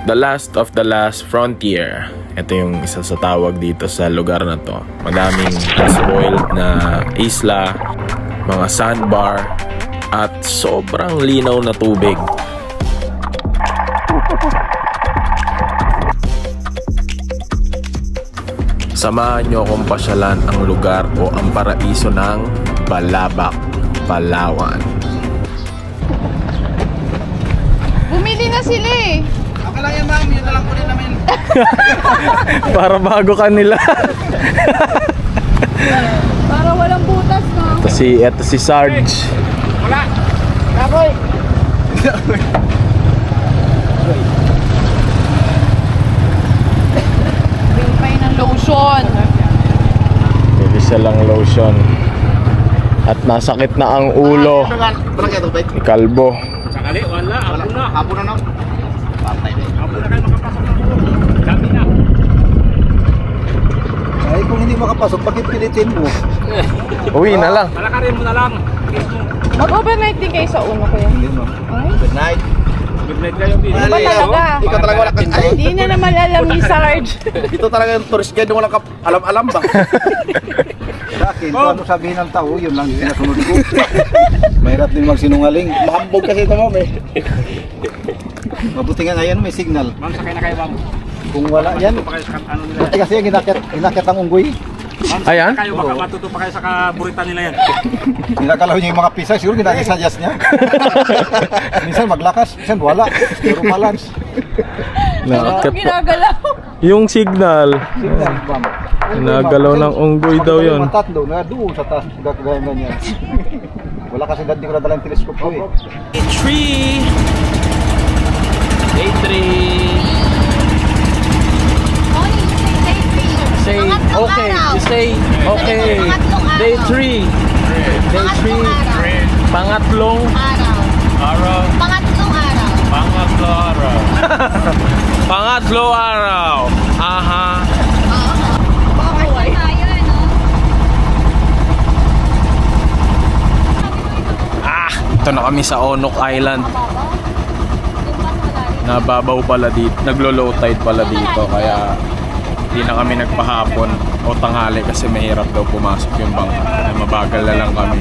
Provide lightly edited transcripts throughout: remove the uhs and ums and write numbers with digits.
The last of the last frontier. Ito yung isa sa tawag dito sa lugar na to. Madaming spoiled na isla, mga sandbar, at sobrang linaw na tubig. Samahan nyo akong pasyalan ang lugar o ang paraiso ng Balabac, Palawan. Bumili na sila eh. Okay lang yan ma'am, yun na lang po din namin. Para bago kanila. Para walang butas, no? Ito si Sarge. Wala! Kaboy! Bilpay ng lotion. May isa lang lotion. At nasakit na ang ulo ni Kalbo. Sakali, wala. Hapon na. Hapon na, no? Patay din. Hapon na kayo makapasok na po. Dami na. Ay, kung hindi makapasok, bakit pilitin mo? Uwi na lang. Palakarin mo na lang. Mag-overnight din kayo sa uno kaya? Hindi mo. Good night. Good night kayo, Bin. Ano ba talaga? Ikaw talaga wala kang... Hindi na naman alam ni Sarge. Ito talaga yung tourist guide, wala kang alam-alam ba? Sa akin, kung ano sabihin ng tao, yun lang sinasunod ko. Mahirap din magsinungaling. Mahambog kasi ito, ma'am eh. Mabuti nga ngayon may signal. Ma'am, sakay na kayo, ma'am. Kung wala yan, kasi yung inakit ang unggoy. Ayan? Kayo baka matuto pa kayo sa kaburitan nila yan. Ninakalaw niya yung mga pisay, siguro ginagisuggest niya. Minsan maglakas, minsan wala. Puro balance. Ginagalaw. Yung signal. Bam. Nagalaw ng unggoy daw yun. Tatlo, na doon sa taas, gagawin na niya. Wala kasi dati ko nadala yung telescope ko eh. Day 3. Say okay. You say okay. Day 3. Day 3. Pangatlong araw. Pangatlong araw. Aha. Ito na kami sa Onok Island. Nababaw pala dito. Naglo-low tide pala dito. Kaya hindi na kami nagpahapon o tanghali kasi mahirap daw pumasok yung bangka. Kaya mabagal na lang kami.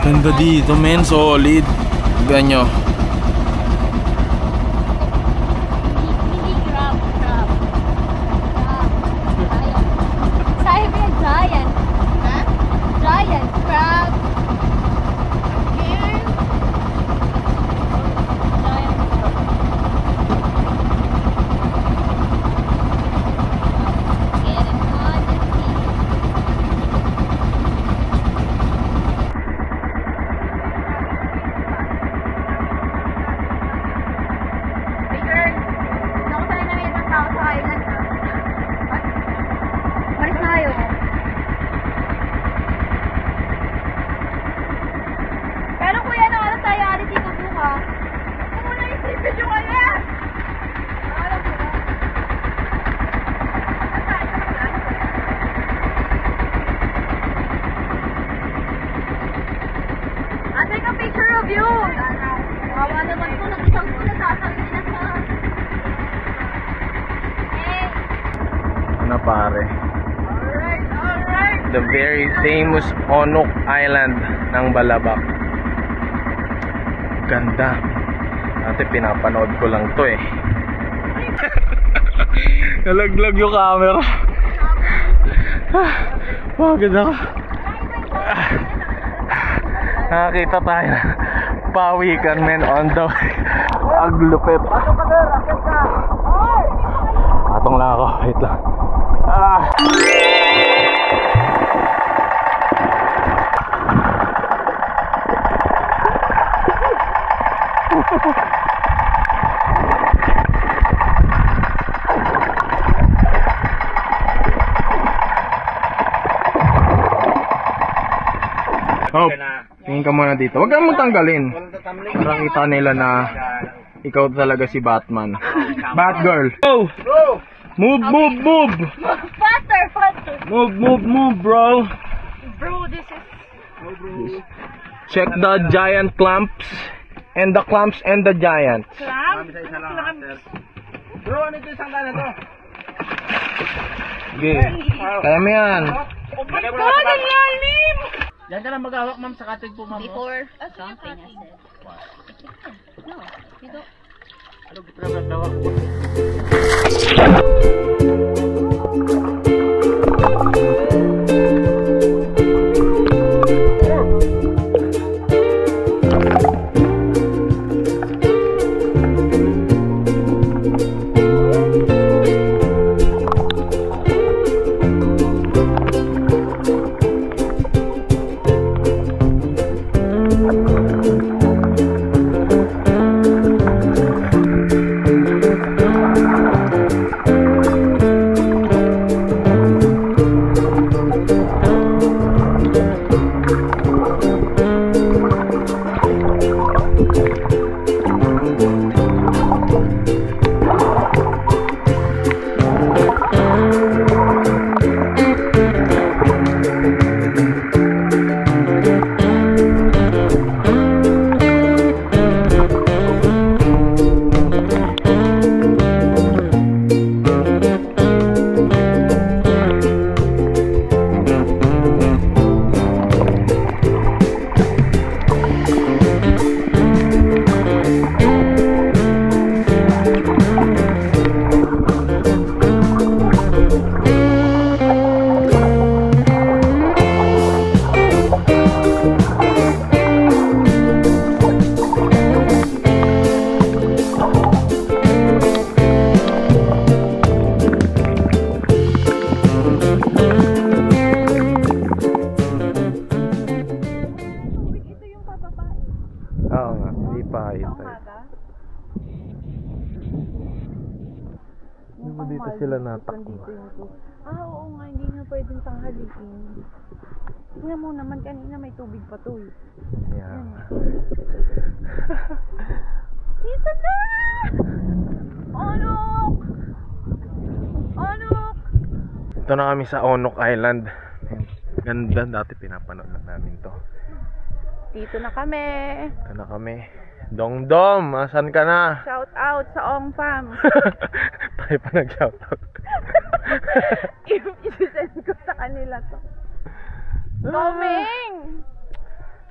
Ganda dito, men. Solid. Ganyo. Giant crab. Na pare. The very famous Onok Island ng Balabac. Ganda. Dati pinapanood ko lang to eh. Nalaglag yung camera. Maganda ka. Nakakita tayo na pawikan, men, on the way. Aglupit. Patong lang ako. Wait lang. Oh, tingin ka muna dito. Huwag kang magtanggalin. Parang kita nila na ikaw talaga si Batman. Batgirl. Oh! Move, move, move! Faster, faster! Move, move, move, bro! Bro, this is... Check the giant clamps. and the clams and the giant. Clam? Bro, ano ito isang daan na to? Okay. Kaya mo yan. Oh my God, ang lalim! Diyan ka lang mag-awak, ma'am, sa cottage po, ma'am. Before something, I said. No, you don't. Ano, gitrawak. Oo nga, hindi pa ito. Hindi mo dito sila natakbo. Oo nga, hindi na pwedeng tanghaliin. Tingnan mo naman, kanina may tubig pa to eh. Yeah. Dito na! Onok! Onok! Ito na kami sa Onok Island. Ganda, dati pinapanood lang namin to. Dito na kami. Ito na kami. Dongdom, asan ka na? Shout out sa Ong Fam. Tayo pa nag-shout out. I-send ko sa kanila to. Doming!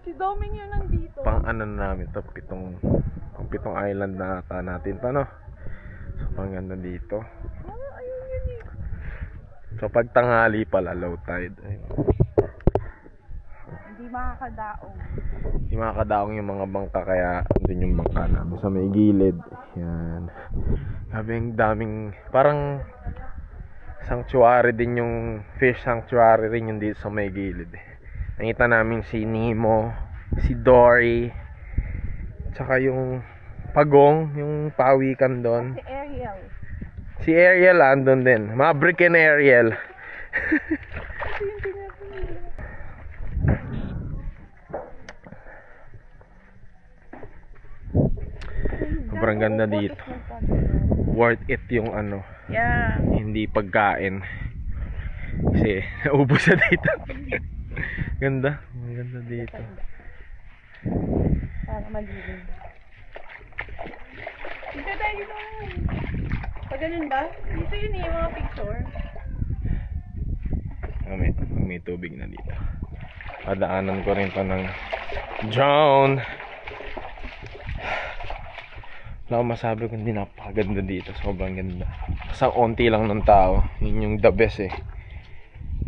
Si Doming yung nandito. Pang ano na namin to, pitong island na ata natin to, no? So, pang ganda dito. Ayun yun eh. So, pag tanghali pala, low tide. Ayun. Hindi makakadaong. Hindi makakadaong yung mga bangka, kaya andun yung bangka namin sa may gilid. Yan. Sabing daming, parang sanctuary din yung, fish sanctuary rin yung dito sa may gilid. Nakita namin si Nemo, si Dory, tsaka yung Pagong, yung pawikan doon. Si Ariel. Si Ariel andun din. Maverick and Ariel. Sobrang ganda dito. Worth it yung ano. Yeah. Hindi pagkain. Kasi naubos na dito. Ganda. Ang ganda dito. Para malilim. Dito tayo doon. Pag ganun ba? Dito yun yung mga picture. May tubig na dito. Padaanan ko rin to ng drone. Wala akong masabi kundi napakaganda dito. Sobrang ganda. Kasi onti lang ng tao. Yun yung the best eh.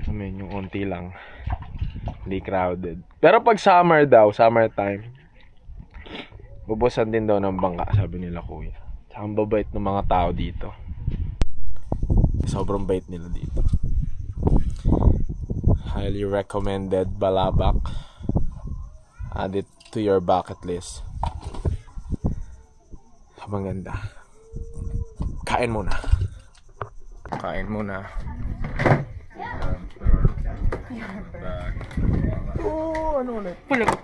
Yung onti lang. Hindi crowded. Pero pag summer daw, summertime, bubusan din daw ng bangka, sabi nila kuya. Tsaka ang babait ng mga tao dito. Sobrang bait nila dito. Highly recommended, Balabac. Add it to your bucket list. Sobrang ganda. Kain muna. Kain muna. Oh, ano ulit? Pulag.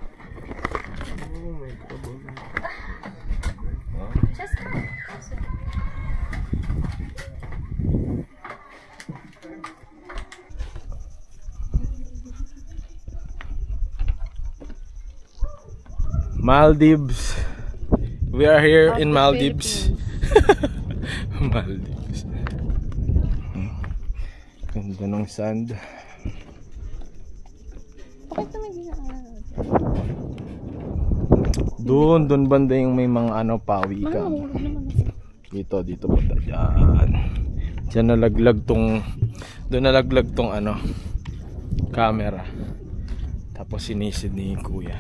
Maldives We are here Of in the Maldives. Maldives. Ganda ng sand. Bakit naman ginagawa? Doon banda yung may mga ano, pawi ka. Mahulog naman ako. Dito banda dyan. Diyan nalaglag tong, doon nalaglag tong ano, camera. Tapos sinisid ni kuya.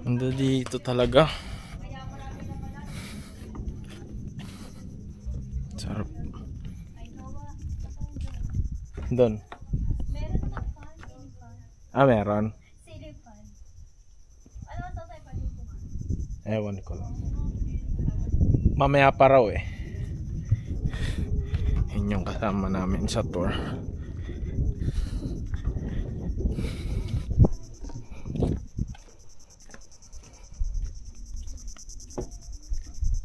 Ganda dito talaga. Sarap. Doon. Meron. Ewan ko lang. Mamaya pa raw eh. Yun yung kasama namin sa tour.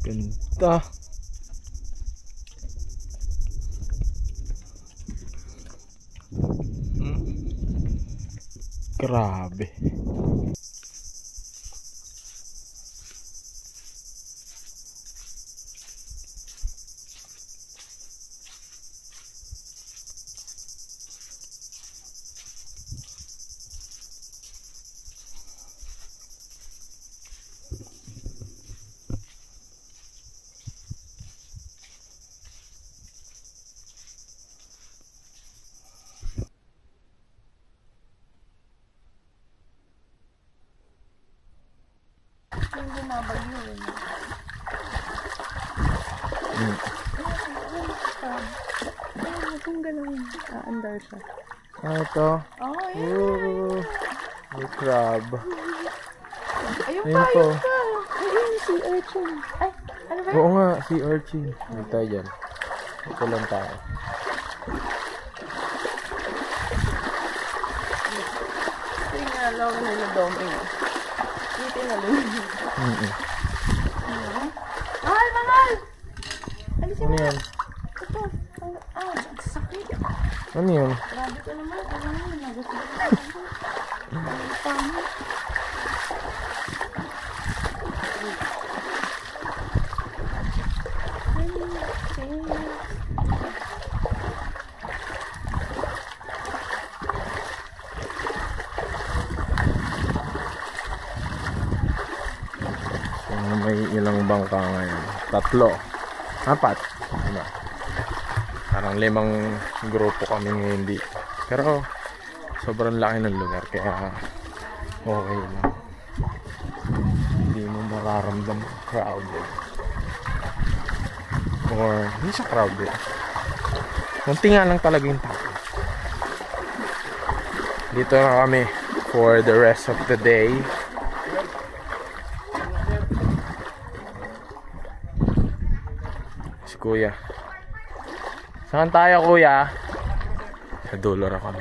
Ganda. Grabe. Yung bumabagyo eh. Ayun, kung galawin. Aandar siya. Ito. Oh, ayun. Oh, may crab. Ayun Ayun pa, po. ayun pa. Ayun, si urchin. Ay, ano ba? Oo nga, si urchin. Hindi tayo dyan. Ito lang tayo. Yung nalaw na yung doming. Dito na lang. Mahal, mahal! Alisin Ano mo. yan? Ito. Sakit. Ano yan? Grabe ka naman. Alam mo, nagustuhan ko. Paano? May ilang bangka ngayon? 3. 4. Diba? Parang 5 grupo kami ngayon dito. Pero sobrang laki ng lugar kaya okay lang. Hindi mo mararamdam crowded. Or hindi siya crowded. Kunti nga lang talaga yung tao. Dito na kami for the rest of the day. Kuya. Saan tayo, kuya? Sa dulo na kami.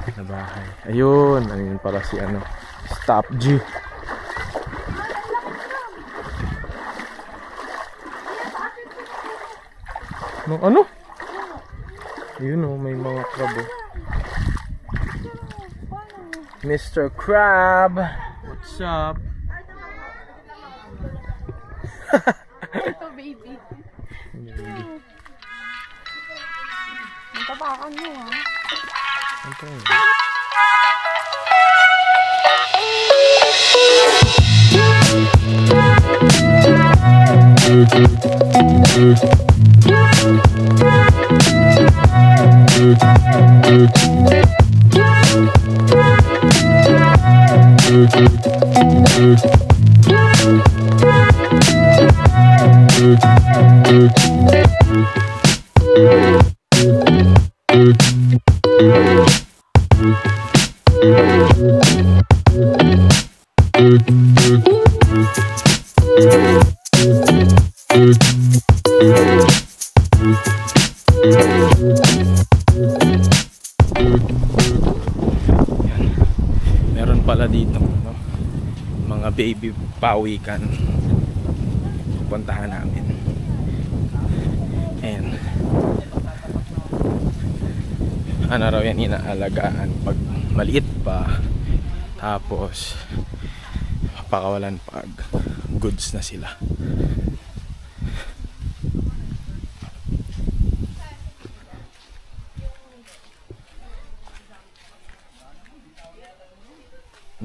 Sa bahay. Ayun. Ayun pala si ano. Stop G. Ano? Ayun oh. May mga crab oh. Mr. Crab. What's up? Ito, baby. Tapakan mo ha. Ito yun. Meron pala dito no? Mga baby pawikan puntahan namin. And ano raw yan inaalagaan pag maliit pa, Tapos pakawalan pag goods na sila.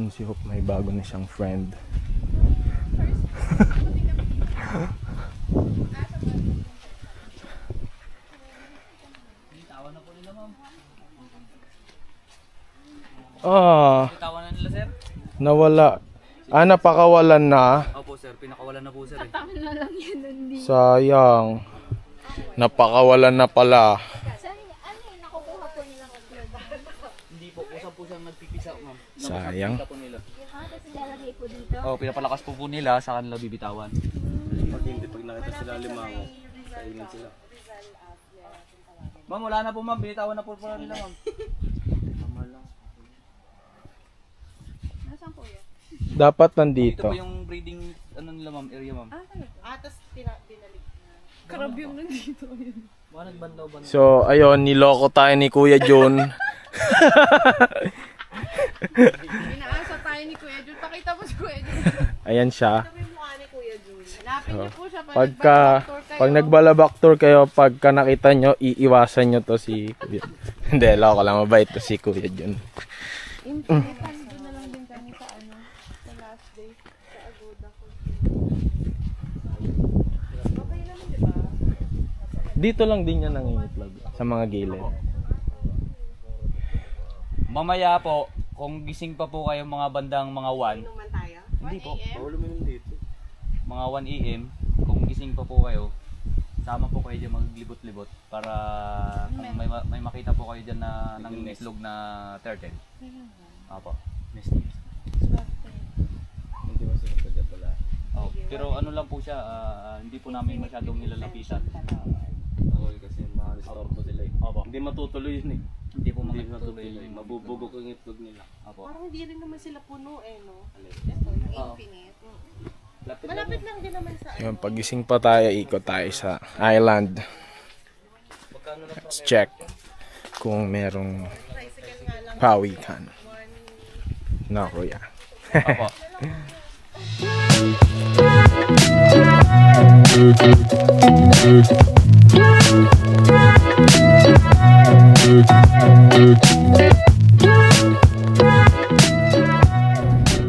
Si Hope may bago na siyang friend. Tawanan nila, sir? Nawala. Napakawalan na. Opo, sir. Pinakawalan na po, sir. Tama na lang yan nandito. Sayang. Napakawalan na pala. Ano yung nakukuha po nilang upload? Hindi po. Usap po siyang nagpipisa, ma'am. Sayang. Nakapagpipisa po nila. Tapos ilalagay po dito. Oh, pinapalakas po nila sa kanila bibitawan. Pag nakita sila limango, kainin sila. Ma'am, wala na po, ma'am. Binitawan na po nila, ma'am. Nasaan po yan? Dapat Ito nandito. po yung breeding nila, ma'am, area, ma'am. Tapos binalik na. Karab yung nandito. Baka nagbandaw ba? So, ayun, niloko tayo ni Kuya Jun. Inaasa tayo ni Kuya Jun. Pakita mo si Kuya Jun. Ayan siya. Ito yung mukha ni Kuya Jun. Hanapin niyo po siya Pag nagbalabak tour kayo, pagka nakita nyo, iiwasan nyo to si Kuya. Hindi, loko lang, mabait to si Kuya Jun. Doon na lang din kami sa sa last day. Sa Agoda ko. Okay naman, di ba? Dito lang din yan nangingitlog sa mga gilid. Mamaya po, kung gising pa po kayo mga bandang mga 1. Naman tayo? Hindi po. dito. Mga 1 AM, kung gising pa po kayo, sama po kayo dyan maglibot-libot para kung may makita po kayo dyan na nangingitlog na turtle. Opo. Oh, pero ano lang po siya, hindi po namin masyadong nilalapitan. Kasi ma-restore po sila. Opo. Hindi matutuloy yun eh. Hindi po Hindi magtutuloy. matutuloy. Mabubugok ang itlog nila. Opo. Parang hindi rin naman sila puno no? Ito, yung infinite. Malapit lang din naman sa Yun, pagising pa tayo, ikot tayo sa island. Let's check kung merong pawikan na kuya. Opo.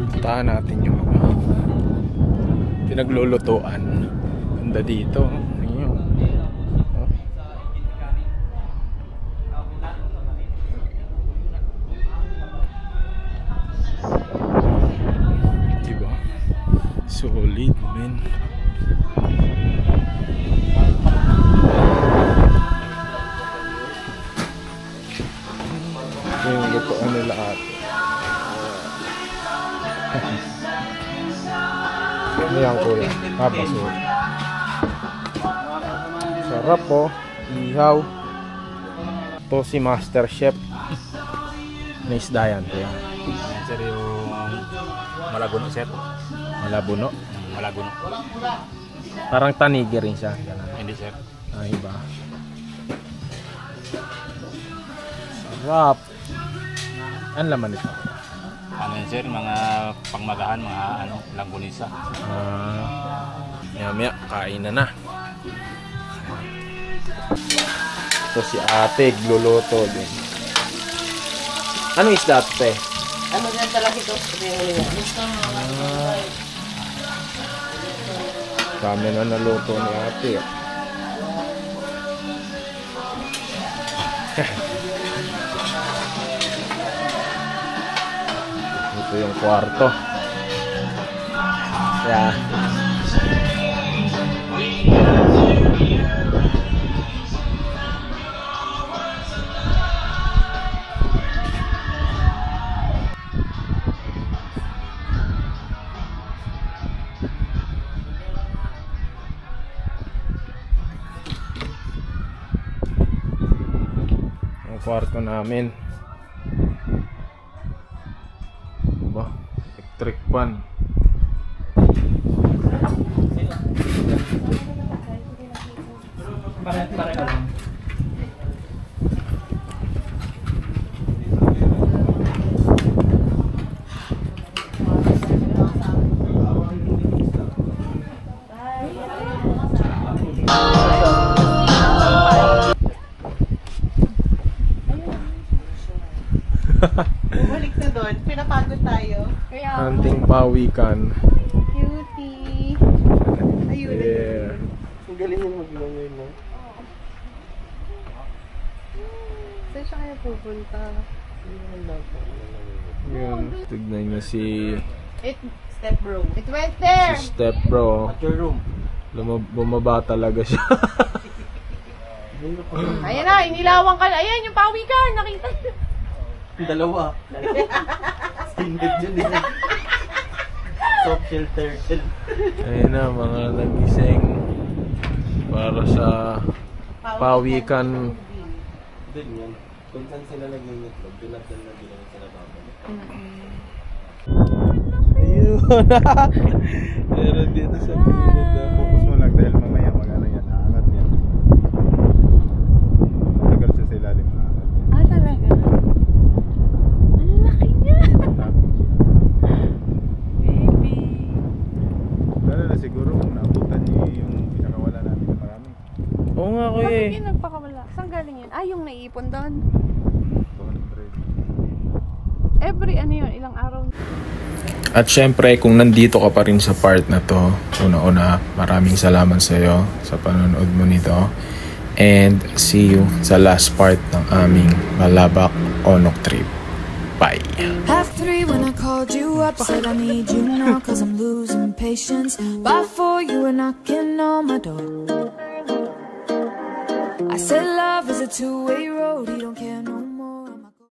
Puntahan natin yung pinaglulutuan. Ganda dito. Ayun. Diba? Solid, man. Ito yung lutuan nila ate. Ano yan kuya? Baso. Sarap po. Ihaw. Ito si Master Chef. Nice dayan kuya. Sir, yung Malaguno, sir. Malabuno. Malaguno. Parang tanigi rin siya. Ganun. Hindi, sir. Ay ba? Sarap. Ano laman ito? Ano yan, sir? Mga pangmagahan, mga langgunisa. Maya kain na. Ito si ate, gluluto din. Ano isda ito, te? Ano yan talaga ito? Kami na naluto ni ate. Ito yung kwarto. Yeah. Ang kwarto namin. Diba? Electric fan. pawikan. Cutie. Ayun. Yeah. Ang galing yung mag-langoy mo. Saan siya kaya pupunta? Yun. Tignan niyo si Step bro. It went there! Step Bro. At your room. Bumaba talaga siya. Ayan na, inilawan ka na. Ayan, yung pawikan. Nakita niyo. Dalawa. Stinted yun eh. Soft shell turtle. Ayun na, mga nagising para sa pawikan. Doon yan. Kung saan sila nag-iitlog, doon at doon na bilang sila babalik. Ayun. Pero dito sa gilid. Focus mo lang dahil mamaya mag-ano yan, aangat yan. Matagal siya sa ilalim, aangat yan. Ah, talaga? Ang laki niya. Baby. Lalo na siguro kung naabutan niyo yung pinakawala namin na marami. Oo nga kuya Bakit eh. yung nagpakawala? Saan galing yun? Ah, yung naiipon doon. 200. Every ano yun, ilang araw. At syempre, kung nandito ka pa rin sa part na to, una-una, maraming salamat sa iyo sa panonood mo nito. And see you sa last part ng aming Malabak Onok Trip. Bye! 3:30 when I called you up, said I need you now cause I'm losing patience. By 4 you were knocking on my door. I said love is a two-way road, you don't care